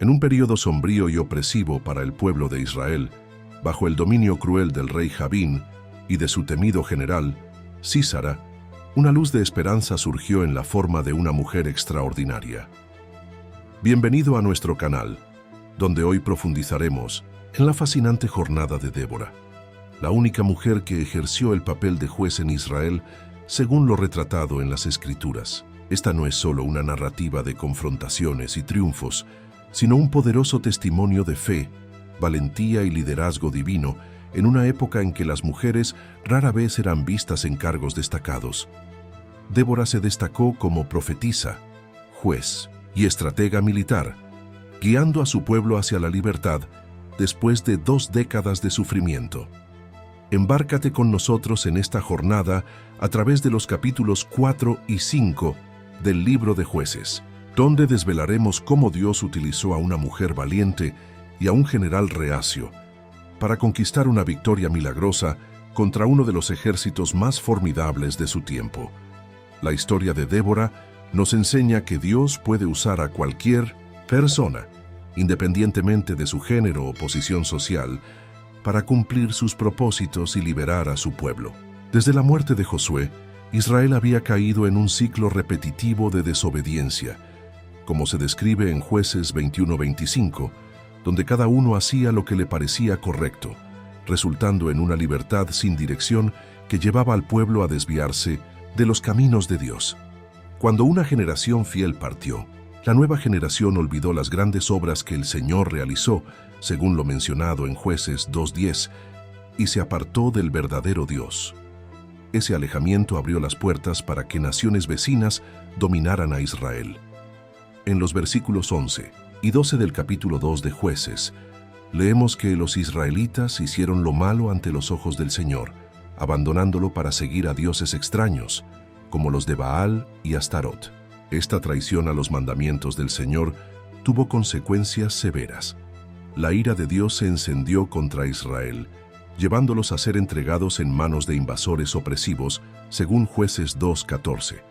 En un período sombrío y opresivo para el pueblo de Israel, bajo el dominio cruel del rey Jabín y de su temido general, Sísara, una luz de esperanza surgió en la forma de una mujer extraordinaria. Bienvenido a nuestro canal, donde hoy profundizaremos en la fascinante jornada de Débora, la única mujer que ejerció el papel de juez en Israel según lo retratado en las Escrituras. Esta no es solo una narrativa de confrontaciones y triunfos, sino un poderoso testimonio de fe, valentía y liderazgo divino en una época en que las mujeres rara vez eran vistas en cargos destacados. Débora se destacó como profetisa, juez y estratega militar, guiando a su pueblo hacia la libertad después de 2 décadas de sufrimiento. Embárcate con nosotros en esta jornada a través de los capítulos 4 y 5 del Libro de Jueces, donde desvelaremos cómo Dios utilizó a una mujer valiente y a un general reacio para conquistar una victoria milagrosa contra uno de los ejércitos más formidables de su tiempo. La historia de Débora nos enseña que Dios puede usar a cualquier persona, independientemente de su género o posición social, para cumplir sus propósitos y liberar a su pueblo. Desde la muerte de Josué, Israel había caído en un ciclo repetitivo de desobediencia, como se describe en Jueces 21-25, donde cada uno hacía lo que le parecía correcto, resultando en una libertad sin dirección que llevaba al pueblo a desviarse de los caminos de Dios. Cuando una generación fiel partió, la nueva generación olvidó las grandes obras que el Señor realizó, según lo mencionado en Jueces 2:10, y se apartó del verdadero Dios. Ese alejamiento abrió las puertas para que naciones vecinas dominaran a Israel. En los versículos 11 y 12 del capítulo 2 de Jueces, leemos que los israelitas hicieron lo malo ante los ojos del Señor, abandonándolo para seguir a dioses extraños, como los de Baal y Astarot. Esta traición a los mandamientos del Señor tuvo consecuencias severas. La ira de Dios se encendió contra Israel, llevándolos a ser entregados en manos de invasores opresivos, según Jueces 2:14.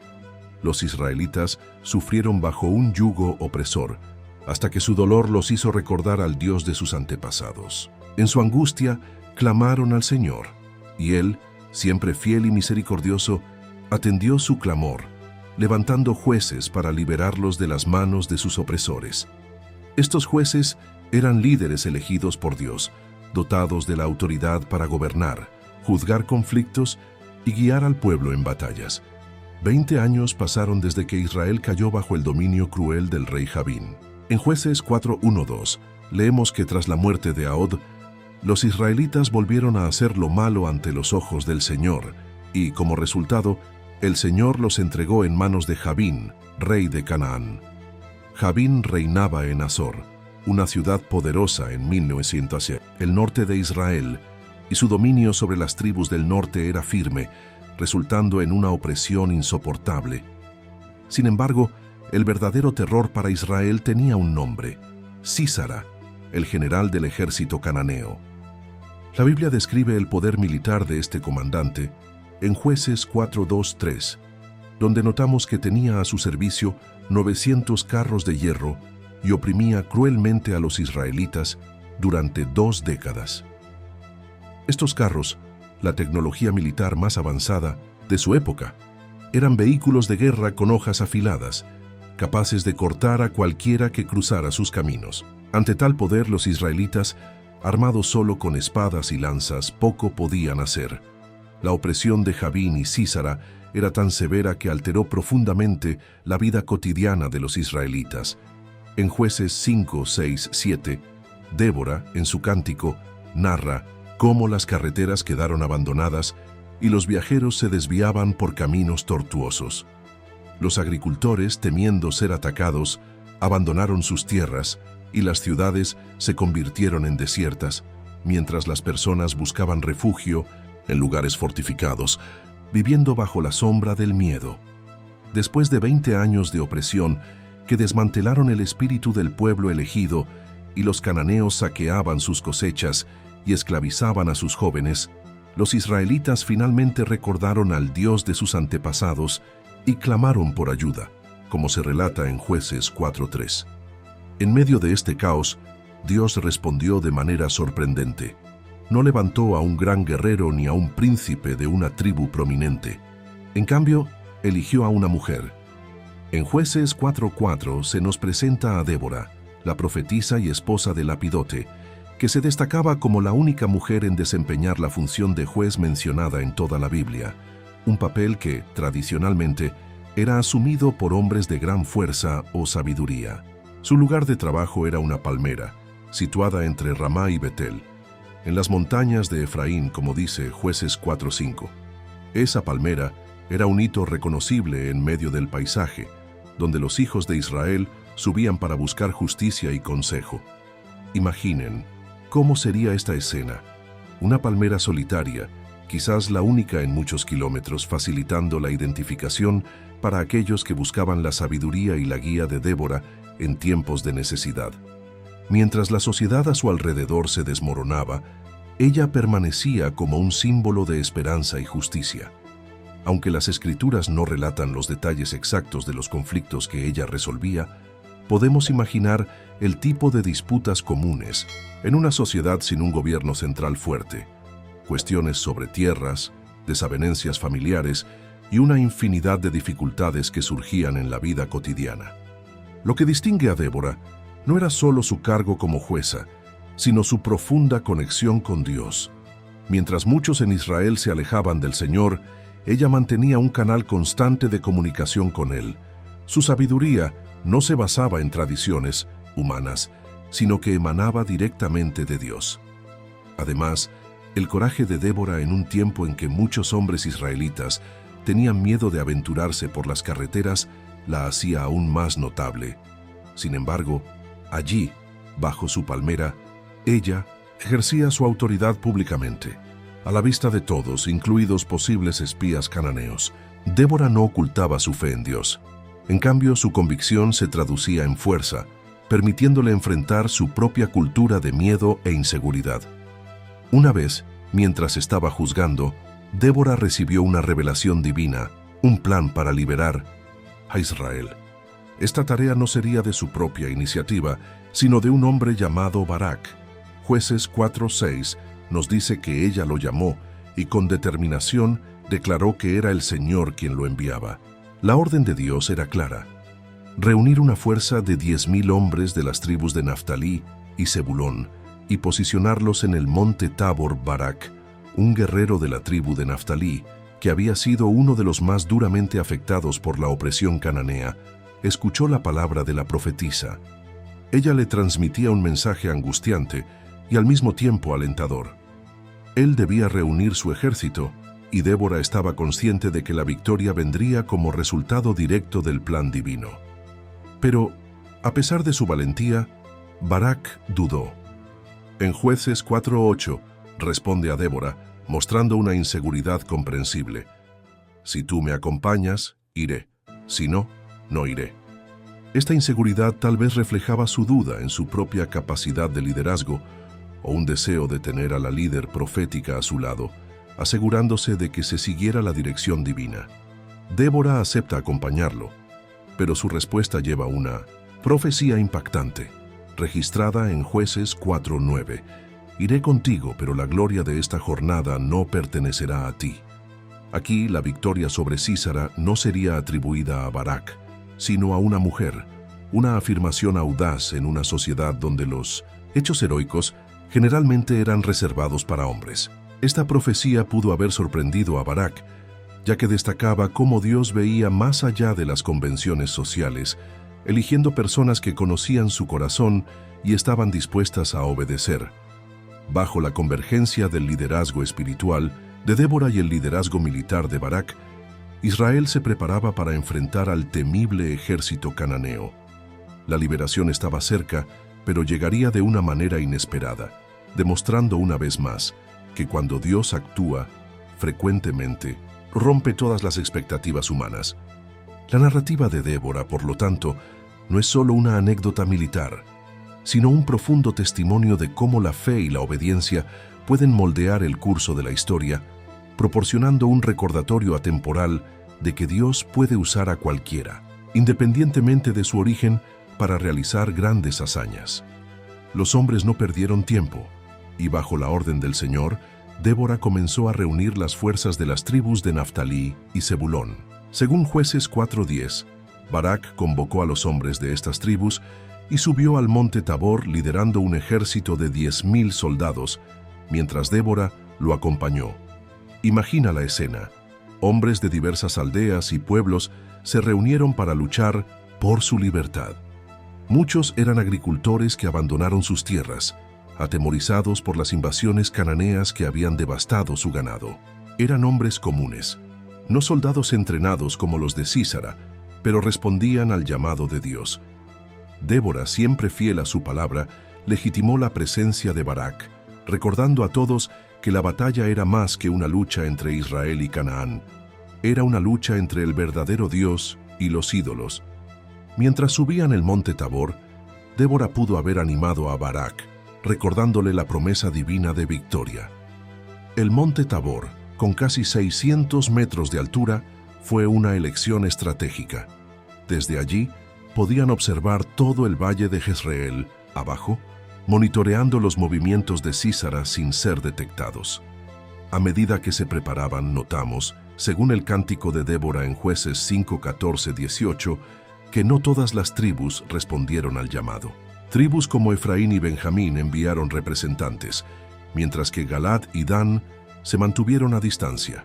Los israelitas sufrieron bajo un yugo opresor, hasta que su dolor los hizo recordar al Dios de sus antepasados. En su angustia, clamaron al Señor, y Él, siempre fiel y misericordioso, atendió su clamor, levantando jueces para liberarlos de las manos de sus opresores. Estos jueces eran líderes elegidos por Dios, dotados de la autoridad para gobernar, juzgar conflictos y guiar al pueblo en batallas. 20 años pasaron desde que Israel cayó bajo el dominio cruel del rey Jabín. En Jueces 4:1-2 leemos que tras la muerte de Ahod, los israelitas volvieron a hacer lo malo ante los ojos del Señor, y como resultado, el Señor los entregó en manos de Jabín, rey de Canaán. Jabín reinaba en Azor, una ciudad poderosa en 1900, el norte de Israel, y su dominio sobre las tribus del norte era firme, resultando en una opresión insoportable. Sin embargo, el verdadero terror para Israel tenía un nombre: Sísara, el general del ejército cananeo. La Biblia describe el poder militar de este comandante en Jueces 4:2-3, donde notamos que tenía a su servicio 900 carros de hierro y oprimía cruelmente a los israelitas durante 2 décadas. Estos carros, la tecnología militar más avanzada de su época, eran vehículos de guerra con hojas afiladas, capaces de cortar a cualquiera que cruzara sus caminos. Ante tal poder, los israelitas, armados solo con espadas y lanzas, poco podían hacer. La opresión de Jabín y Sísara era tan severa que alteró profundamente la vida cotidiana de los israelitas. En Jueces 5, 6, 7, Débora, en su cántico, narra cómo las carreteras quedaron abandonadas y los viajeros se desviaban por caminos tortuosos. Los agricultores, temiendo ser atacados, abandonaron sus tierras y las ciudades se convirtieron en desiertas, mientras las personas buscaban refugio en lugares fortificados, viviendo bajo la sombra del miedo. Después de 20 años de opresión que desmantelaron el espíritu del pueblo elegido y los cananeos saqueaban sus cosechas y esclavizaban a sus jóvenes, los israelitas finalmente recordaron al Dios de sus antepasados y clamaron por ayuda, como se relata en Jueces 4:3. En medio de este caos, Dios respondió de manera sorprendente. No levantó a un gran guerrero ni a un príncipe de una tribu prominente. En cambio, eligió a una mujer. En Jueces 4:4 se nos presenta a Débora, la profetisa y esposa de Lapidote, que se destacaba como la única mujer en desempeñar la función de juez mencionada en toda la Biblia, un papel que, tradicionalmente, era asumido por hombres de gran fuerza o sabiduría. Su lugar de trabajo era una palmera, situada entre Ramá y Betel, en las montañas de Efraín, como dice Jueces 4:5. Esa palmera era un hito reconocible en medio del paisaje, donde los hijos de Israel subían para buscar justicia y consejo. Imaginen, ¿cómo sería esta escena? Una palmera solitaria, quizás la única en muchos kilómetros, facilitando la identificación para aquellos que buscaban la sabiduría y la guía de Débora en tiempos de necesidad. Mientras la sociedad a su alrededor se desmoronaba, ella permanecía como un símbolo de esperanza y justicia. Aunque las escrituras no relatan los detalles exactos de los conflictos que ella resolvía, podemos imaginar el tipo de disputas comunes en una sociedad sin un gobierno central fuerte, cuestiones sobre tierras, desavenencias familiares y una infinidad de dificultades que surgían en la vida cotidiana. Lo que distingue a Débora no era solo su cargo como jueza, sino su profunda conexión con Dios. Mientras muchos en Israel se alejaban del Señor, ella mantenía un canal constante de comunicación con Él. Su sabiduría no se basaba en tradiciones humanas, sino que emanaba directamente de Dios. Además, el coraje de Débora en un tiempo en que muchos hombres israelitas tenían miedo de aventurarse por las carreteras la hacía aún más notable. Sin embargo, allí, bajo su palmera, ella ejercía su autoridad públicamente, a la vista de todos, incluidos posibles espías cananeos. Débora no ocultaba su fe en Dios. En cambio, su convicción se traducía en fuerza, permitiéndole enfrentar su propia cultura de miedo e inseguridad. Una vez, mientras estaba juzgando, Débora recibió una revelación divina, un plan para liberar a Israel. Esta tarea no sería de su propia iniciativa, sino de un hombre llamado Barak. Jueces 4:6 nos dice que ella lo llamó y con determinación declaró que era el Señor quien lo enviaba. La orden de Dios era clara: reunir una fuerza de 10,000 hombres de las tribus de Naftalí y Zebulón y posicionarlos en el monte Tabor. Barak, un guerrero de la tribu de Naftalí, que había sido uno de los más duramente afectados por la opresión cananea, escuchó la palabra de la profetisa. Ella le transmitía un mensaje angustiante y al mismo tiempo alentador. Él debía reunir su ejército, y Débora estaba consciente de que la victoria vendría como resultado directo del plan divino. Pero, a pesar de su valentía, Barak dudó. En Jueces 4:8 responde a Débora, mostrando una inseguridad comprensible: si tú me acompañas, iré; si no, no iré. Esta inseguridad tal vez reflejaba su duda en su propia capacidad de liderazgo o un deseo de tener a la líder profética a su lado, asegurándose de que se siguiera la dirección divina. Débora acepta acompañarlo, pero su respuesta lleva una profecía impactante, registrada en Jueces 4:9. Iré contigo, pero la gloria de esta jornada no pertenecerá a ti. Aquí la victoria sobre Sísara no sería atribuida a Barak, sino a una mujer, una afirmación audaz en una sociedad donde los hechos heroicos generalmente eran reservados para hombres. Esta profecía pudo haber sorprendido a Barak, ya que destacaba cómo Dios veía más allá de las convenciones sociales, eligiendo personas que conocían su corazón y estaban dispuestas a obedecer. Bajo la convergencia del liderazgo espiritual de Débora y el liderazgo militar de Barak, Israel se preparaba para enfrentar al temible ejército cananeo. La liberación estaba cerca, pero llegaría de una manera inesperada, demostrando una vez más que cuando Dios actúa, frecuentemente, rompe todas las expectativas humanas. La narrativa de Débora, por lo tanto, no es solo una anécdota militar, sino un profundo testimonio de cómo la fe y la obediencia pueden moldear el curso de la historia, proporcionando un recordatorio atemporal de que Dios puede usar a cualquiera, independientemente de su origen, para realizar grandes hazañas. Los hombres no perdieron tiempo, y bajo la orden del Señor, Débora comenzó a reunir las fuerzas de las tribus de Naftalí y Zebulón. Según Jueces 4:10, Barak convocó a los hombres de estas tribus y subió al monte Tabor liderando un ejército de 10,000 soldados, mientras Débora lo acompañó. Imagina la escena. Hombres de diversas aldeas y pueblos se reunieron para luchar por su libertad. Muchos eran agricultores que abandonaron sus tierras, atemorizados por las invasiones cananeas que habían devastado su ganado. Eran hombres comunes, no soldados entrenados como los de Sísara, pero respondían al llamado de Dios. Débora, siempre fiel a su palabra, legitimó la presencia de Barak, recordando a todos que la batalla era más que una lucha entre Israel y Canaán. Era una lucha entre el verdadero Dios y los ídolos. Mientras subían el monte Tabor, Débora pudo haber animado a Barak, recordándole la promesa divina de victoria. El monte Tabor, con casi 600 metros de altura, fue una elección estratégica. Desde allí, podían observar todo el valle de Jezreel, abajo, monitoreando los movimientos de Sísara sin ser detectados. A medida que se preparaban, notamos, según el cántico de Débora en Jueces 5:14-18, que no todas las tribus respondieron al llamado. Tribus como Efraín y Benjamín enviaron representantes, mientras que Galad y Dan se mantuvieron a distancia.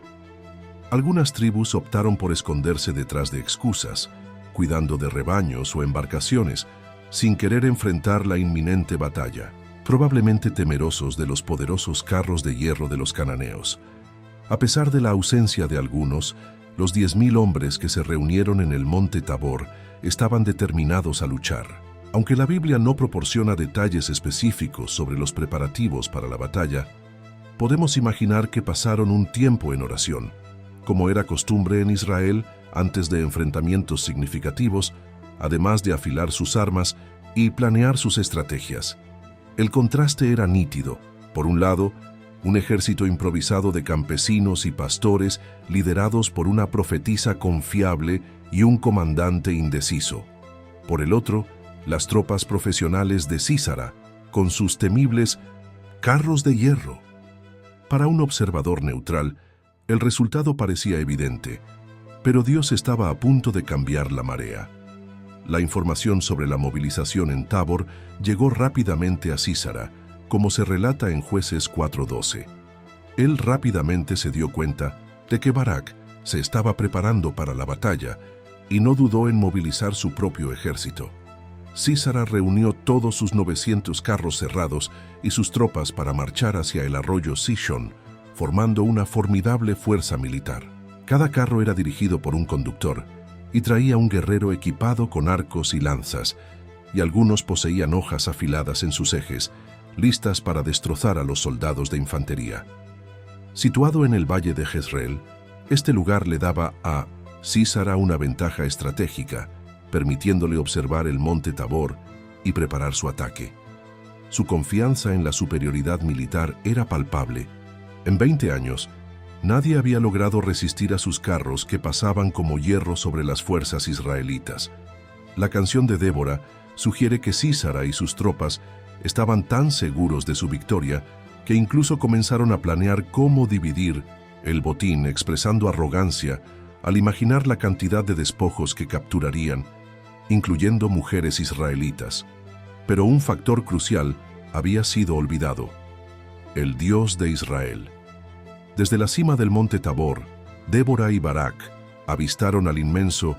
Algunas tribus optaron por esconderse detrás de excusas, cuidando de rebaños o embarcaciones, sin querer enfrentar la inminente batalla, probablemente temerosos de los poderosos carros de hierro de los cananeos. A pesar de la ausencia de algunos, los 10,000 hombres que se reunieron en el monte Tabor estaban determinados a luchar. Aunque la Biblia no proporciona detalles específicos sobre los preparativos para la batalla, podemos imaginar que pasaron un tiempo en oración, como era costumbre en Israel antes de enfrentamientos significativos, además de afilar sus armas y planear sus estrategias. El contraste era nítido. Por un lado, un ejército improvisado de campesinos y pastores liderados por una profetisa confiable y un comandante indeciso. Por el otro, las tropas profesionales de Sísara, con sus temibles carros de hierro. Para un observador neutral, el resultado parecía evidente, pero Dios estaba a punto de cambiar la marea. La información sobre la movilización en Tabor llegó rápidamente a Sísara, como se relata en Jueces 4:12. Él rápidamente se dio cuenta de que Barak se estaba preparando para la batalla y no dudó en movilizar su propio ejército. Sísara reunió todos sus 900 carros cerrados y sus tropas para marchar hacia el arroyo Sishon, formando una formidable fuerza militar. Cada carro era dirigido por un conductor y traía un guerrero equipado con arcos y lanzas, y algunos poseían hojas afiladas en sus ejes, listas para destrozar a los soldados de infantería. Situado en el valle de Jezreel, este lugar le daba a Sísara una ventaja estratégica, permitiéndole observar el monte Tabor y preparar su ataque. Su confianza en la superioridad militar era palpable. En 20 años, nadie había logrado resistir a sus carros que pasaban como hierro sobre las fuerzas israelitas. La canción de Débora sugiere que Sísara y sus tropas estaban tan seguros de su victoria que incluso comenzaron a planear cómo dividir el botín, expresando arrogancia al imaginar la cantidad de despojos que capturarían, incluyendo mujeres israelitas. Pero un factor crucial había sido olvidado: el Dios de Israel. Desde la cima del monte Tabor, Débora y Barak avistaron al inmenso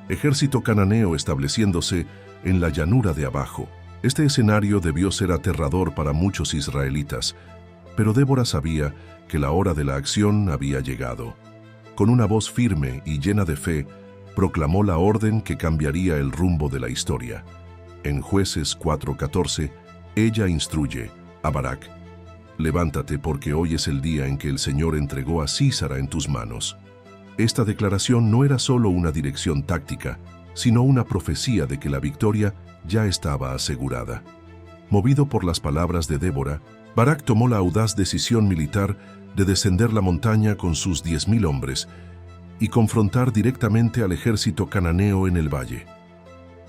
ejército cananeo estableciéndose en la llanura de abajo. Este escenario debió ser aterrador para muchos israelitas, pero Débora sabía que la hora de la acción había llegado. Con una voz firme y llena de fe, proclamó la orden que cambiaría el rumbo de la historia. En Jueces 4:14, ella instruye a Barak: «Levántate, porque hoy es el día en que el Señor entregó a Sísara en tus manos». Esta declaración no era solo una dirección táctica, sino una profecía de que la victoria ya estaba asegurada. Movido por las palabras de Débora, Barak tomó la audaz decisión militar de descender la montaña con sus 10,000 hombres y confrontar directamente al ejército cananeo en el valle.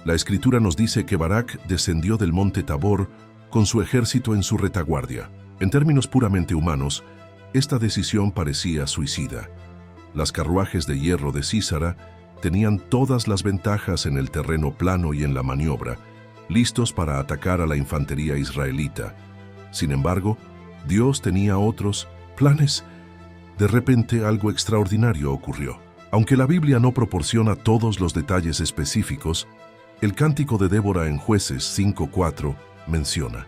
La Escritura nos dice que Barak descendió del monte Tabor con su ejército en su retaguardia. En términos puramente humanos, esta decisión parecía suicida. Las carruajes de hierro de Sísara tenían todas las ventajas en el terreno plano y en la maniobra, listos para atacar a la infantería israelita. Sin embargo, Dios tenía otros planes. De repente, algo extraordinario ocurrió. Aunque la Biblia no proporciona todos los detalles específicos, el cántico de Débora en Jueces 5:4 menciona: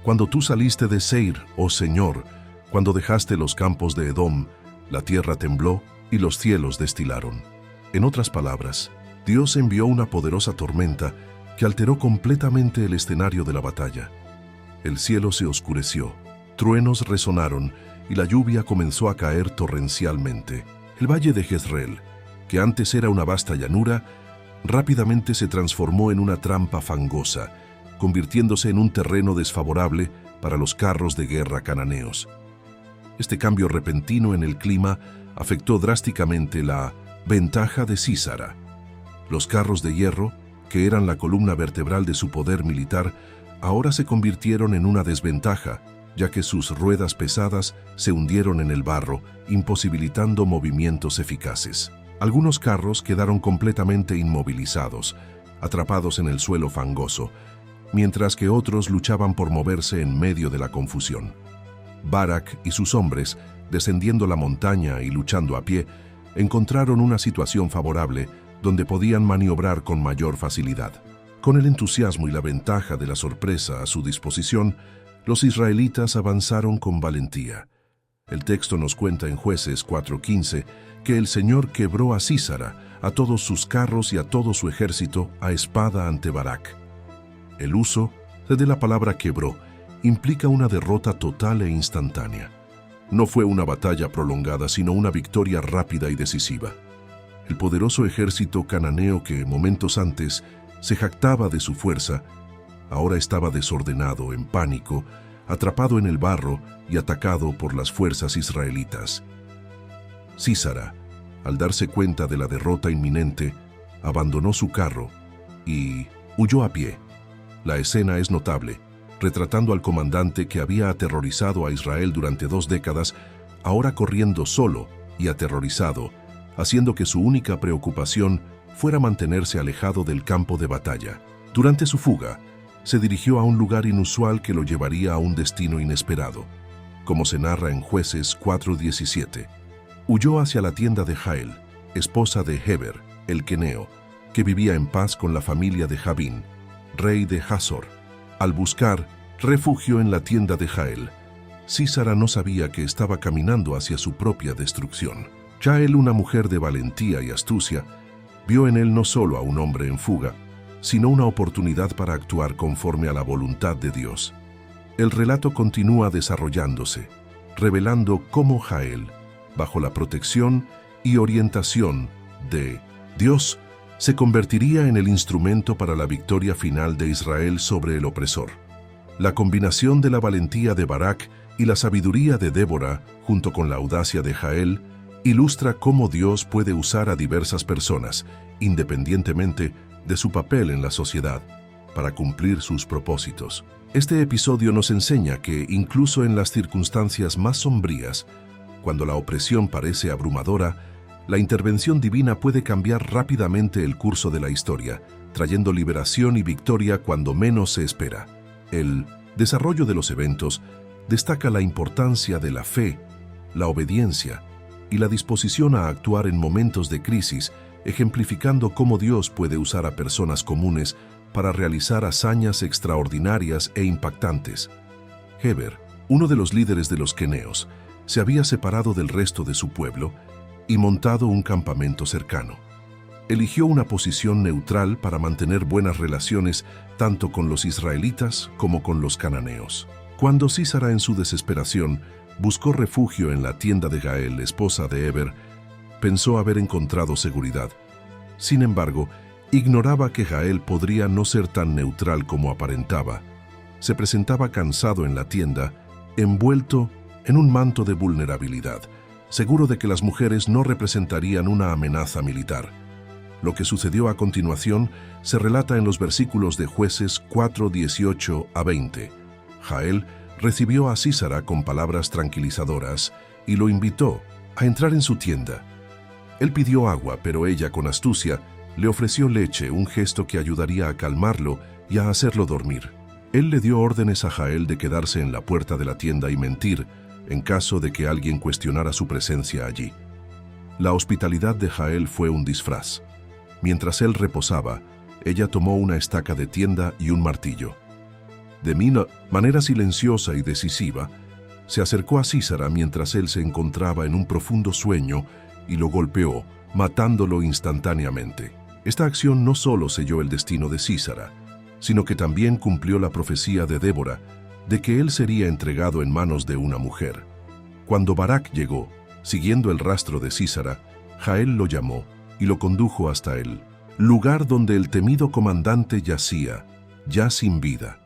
Cuando tú saliste de Seir, oh Señor, cuando dejaste los campos de Edom, la tierra tembló y los cielos destilaron. En otras palabras, Dios envió una poderosa tormenta que alteró completamente el escenario de la batalla. El cielo se oscureció, truenos resonaron y la lluvia comenzó a caer torrencialmente. El valle de Jezreel, que antes era una vasta llanura, rápidamente se transformó en una trampa fangosa, convirtiéndose en un terreno desfavorable para los carros de guerra cananeos. Este cambio repentino en el clima afectó drásticamente la ventaja de Sísara. Los carros de hierro, que eran la columna vertebral de su poder militar, ahora se convirtieron en una desventaja, ya que sus ruedas pesadas se hundieron en el barro, imposibilitando movimientos eficaces. Algunos carros quedaron completamente inmovilizados, atrapados en el suelo fangoso, mientras que otros luchaban por moverse en medio de la confusión. Barak y sus hombres, descendiendo la montaña y luchando a pie, encontraron una situación favorable donde podían maniobrar con mayor facilidad. Con el entusiasmo y la ventaja de la sorpresa a su disposición, los israelitas avanzaron con valentía. El texto nos cuenta en Jueces 4:15 que el Señor quebró a Sísara, a todos sus carros y a todo su ejército a espada ante Barak. El uso de la palabra quebró implica una derrota total e instantánea. No fue una batalla prolongada, sino una victoria rápida y decisiva. El poderoso ejército cananeo que momentos antes se jactaba de su fuerza, ahora estaba desordenado, en pánico, atrapado en el barro y atacado por las fuerzas israelitas. Sísara, al darse cuenta de la derrota inminente, abandonó su carro y huyó a pie. La escena es notable, retratando al comandante que había aterrorizado a Israel durante 2 décadas, ahora corriendo solo y aterrorizado, haciendo que su única preocupación fuera mantenerse alejado del campo de batalla. Durante su fuga, se dirigió a un lugar inusual que lo llevaría a un destino inesperado. Como se narra en Jueces 4:17, huyó hacia la tienda de Jael, esposa de Heber, el queneo, que vivía en paz con la familia de Jabín, rey de Hazor. Al buscar refugio en la tienda de Jael, Sísara no sabía que estaba caminando hacia su propia destrucción. Jael, una mujer de valentía y astucia, vio en él no solo a un hombre en fuga, sino una oportunidad para actuar conforme a la voluntad de Dios. El relato continúa desarrollándose, revelando cómo Jael, bajo la protección y orientación de Dios, se convertiría en el instrumento para la victoria final de Israel sobre el opresor. La combinación de la valentía de Barak y la sabiduría de Débora, junto con la audacia de Jael, ilustra cómo Dios puede usar a diversas personas, independientemente de su papel en la sociedad, para cumplir sus propósitos. Este episodio nos enseña que, incluso en las circunstancias más sombrías, cuando la opresión parece abrumadora, la intervención divina puede cambiar rápidamente el curso de la historia, trayendo liberación y victoria cuando menos se espera. El desarrollo de los eventos destaca la importancia de la fe, la obediencia y la disposición a actuar en momentos de crisis, ejemplificando cómo Dios puede usar a personas comunes para realizar hazañas extraordinarias e impactantes. Heber, uno de los líderes de los queneos, se había separado del resto de su pueblo y montado un campamento cercano. Eligió una posición neutral para mantener buenas relaciones tanto con los israelitas como con los cananeos. Cuando Sísara, en su desesperación, buscó refugio en la tienda de Jael, esposa de Heber, pensó haber encontrado seguridad. Sin embargo, ignoraba que Jael podría no ser tan neutral como aparentaba. Se presentaba cansado en la tienda, envuelto en un manto de vulnerabilidad, seguro de que las mujeres no representarían una amenaza militar. Lo que sucedió a continuación se relata en los versículos de Jueces 4:18 a 20. Jael recibió a Sísara con palabras tranquilizadoras y lo invitó a entrar en su tienda. Él pidió agua, pero ella, con astucia, le ofreció leche, un gesto que ayudaría a calmarlo y a hacerlo dormir. Él le dio órdenes a Jael de quedarse en la puerta de la tienda y mentir en caso de que alguien cuestionara su presencia allí. La hospitalidad de Jael fue un disfraz. Mientras él reposaba, ella tomó una estaca de tienda y un martillo. De manera silenciosa y decisiva, se acercó a Sísara mientras él se encontraba en un profundo sueño y lo golpeó, matándolo instantáneamente. Esta acción no solo selló el destino de Sísara, sino que también cumplió la profecía de Débora de que él sería entregado en manos de una mujer. Cuando Barak llegó, siguiendo el rastro de Sísara, Jael lo llamó y lo condujo hasta el lugar donde el temido comandante yacía, ya sin vida.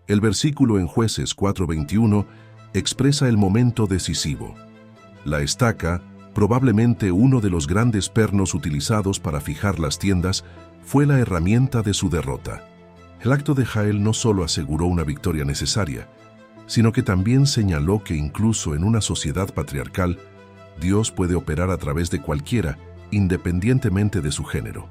El versículo en Jueces 4:21 expresa el momento decisivo. La estaca, probablemente uno de los grandes pernos utilizados para fijar las tiendas, fue la herramienta de su derrota. El acto de Jael no solo aseguró una victoria necesaria, sino que también señaló que incluso en una sociedad patriarcal, Dios puede operar a través de cualquiera, independientemente de su género.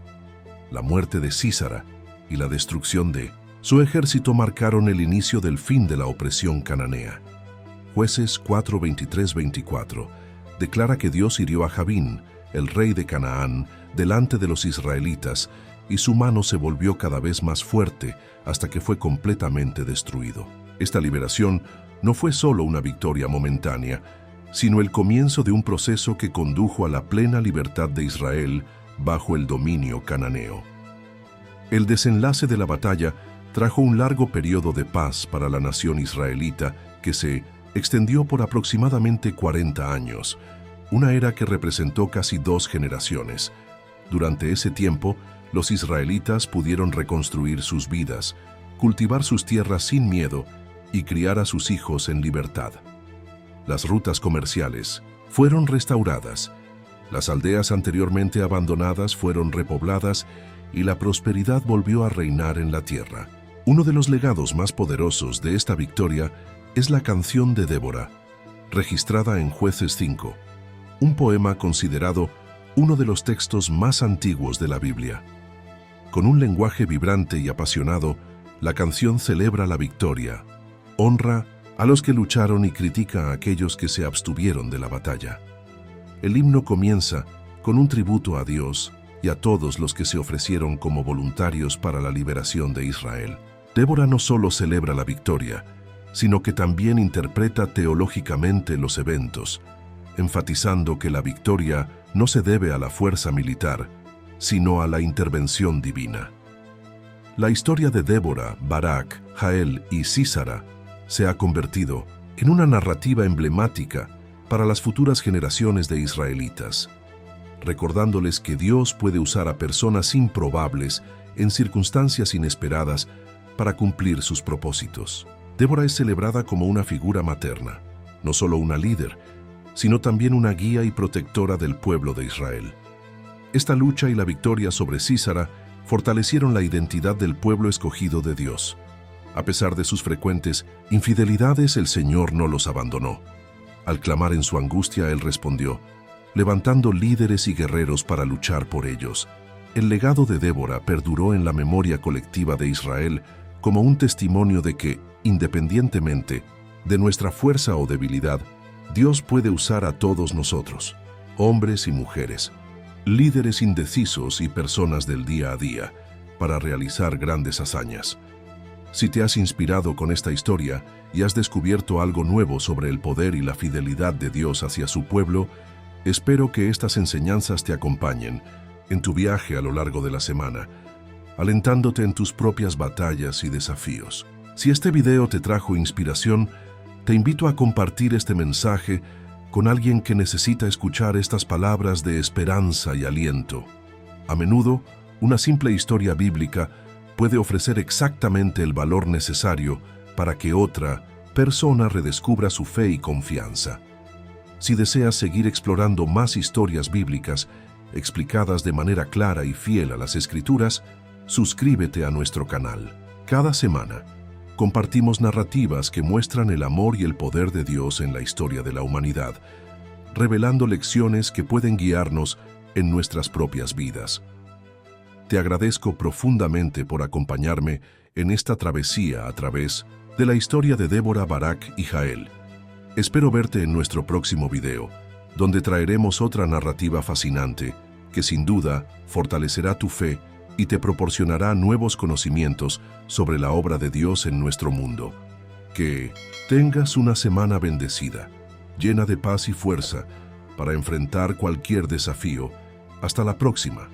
La muerte de Sísara y la destrucción de su ejército marcaron el inicio del fin de la opresión cananea. Jueces 4:23-24 declara que Dios hirió a Jabín, el rey de Canaán, delante de los israelitas, y su mano se volvió cada vez más fuerte hasta que fue completamente destruido. Esta liberación no fue solo una victoria momentánea, sino el comienzo de un proceso que condujo a la plena libertad de Israel bajo el dominio cananeo. El desenlace de la batalla trajo un largo periodo de paz para la nación israelita que se extendió por aproximadamente 40 años, una era que representó casi 2 generaciones. Durante ese tiempo, los israelitas pudieron reconstruir sus vidas, cultivar sus tierras sin miedo y criar a sus hijos en libertad. Las rutas comerciales fueron restauradas, las aldeas anteriormente abandonadas fueron repobladas y la prosperidad volvió a reinar en la tierra. Uno de los legados más poderosos de esta victoria es la canción de Débora, registrada en Jueces 5, un poema considerado uno de los textos más antiguos de la Biblia. Con un lenguaje vibrante y apasionado, la canción celebra la victoria, honra a los que lucharon y critica a aquellos que se abstuvieron de la batalla. El himno comienza con un tributo a Dios y a todos los que se ofrecieron como voluntarios para la liberación de Israel. Débora no solo celebra la victoria, sino que también interpreta teológicamente los eventos, enfatizando que la victoria no se debe a la fuerza militar, sino a la intervención divina. La historia de Débora, Barak, Jael y Sísara se ha convertido en una narrativa emblemática para las futuras generaciones de israelitas, recordándoles que Dios puede usar a personas improbables en circunstancias inesperadas para cumplir sus propósitos. Débora es celebrada como una figura materna, no solo una líder, sino también una guía y protectora del pueblo de Israel. Esta lucha y la victoria sobre Sísara fortalecieron la identidad del pueblo escogido de Dios. A pesar de sus frecuentes infidelidades, el Señor no los abandonó. Al clamar en su angustia, Él respondió, levantando líderes y guerreros para luchar por ellos. El legado de Débora perduró en la memoria colectiva de Israel como un testimonio de que, independientemente de nuestra fuerza o debilidad, Dios puede usar a todos nosotros, hombres y mujeres, líderes indecisos y personas del día a día, para realizar grandes hazañas. Si te has inspirado con esta historia y has descubierto algo nuevo sobre el poder y la fidelidad de Dios hacia su pueblo, espero que estas enseñanzas te acompañen en tu viaje a lo largo de la semana, alentándote en tus propias batallas y desafíos. Si este video te trajo inspiración, te invito a compartir este mensaje con alguien que necesita escuchar estas palabras de esperanza y aliento. A menudo, una simple historia bíblica puede ofrecer exactamente el valor necesario para que otra persona redescubra su fe y confianza. Si deseas seguir explorando más historias bíblicas explicadas de manera clara y fiel a las Escrituras, suscríbete a nuestro canal. Cada semana, compartimos narrativas que muestran el amor y el poder de Dios en la historia de la humanidad, revelando lecciones que pueden guiarnos en nuestras propias vidas. Te agradezco profundamente por acompañarme en esta travesía a través de la historia de Débora, Barak y Jael. Espero verte en nuestro próximo video, donde traeremos otra narrativa fascinante que sin duda fortalecerá tu fe y te proporcionará nuevos conocimientos sobre la obra de Dios en nuestro mundo. Que tengas una semana bendecida, llena de paz y fuerza para enfrentar cualquier desafío. Hasta la próxima.